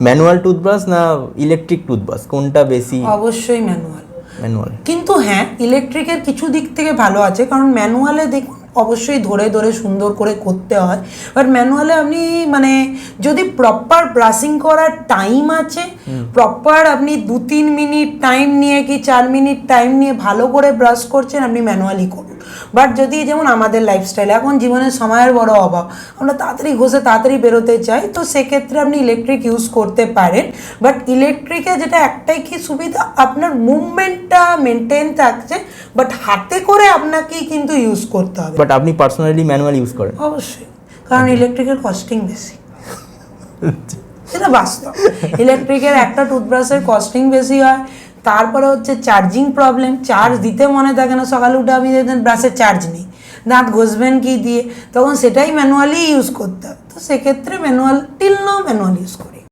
Manual toothbrush না electric toothbrush, কোনটা বেশি? অবশ্যই ম্যানুয়াল। ম্যানুয়াল। কিন্তু হ্যাঁ, ইলেকট্রিকের কিছু দিক থেকে ভালো আছে, কারণ ম্যানুয়ালে দেখুন অবশ্যই ধরে ধরে সুন্দর করে করতে হয়, বাট ম্যানুয়ালে আপনি মানে যদি প্রপার ব্রাশিং করার টাইম আছে, প্রপার আপনি 2-3 মিনিট টাইম নিয়ে কি 4 মিনিট টাইম নিয়ে ভালো করে ব্রাশ করছেন, আপনি ম্যানুয়ালি করুন। বাট যদি যেমন আমাদের লাইফস্টাইল এখন জীবনের সময়ের বড় অভাব, আমরা তাড়াতাড়ি ঘষে তাড়াতাড়ি বেরোতে চাই, তো সেক্ষেত্রে আপনি ইলেকট্রিক ইউজ করতে পারেন। বাট ইলেকট্রিকে যেটা একটাই কি সুবিধা, আপনার মুভমেন্টটা মেনটেন থাকছে, বাট হাতে করে আপনাকেই কিন্তু ইউজ করতে হবে। বাট আপনি পার্সোনালি ম্যানুয়াল ইউজ করেন? অবশ্যই, কারণ ইলেকট্রিকের কস্টিং বেশি, এটা বাস্তব। ইলেকট্রিকের একটা টুথব্রাশের কস্টিং বেশি হয়, তারপরে হচ্ছে চার্জিং প্রবলেম, চার্জ দিতে মনে থাকে না, সকালে উঠে আপনি দেখবেন ব্রাশের চার্জ নেই, দাঁত ঘষবেন কি দিয়ে, তখন সেটাই ম্যানুয়ালি ইউজ করতে হবে। তো সেক্ষেত্রে manual till now manual use করি।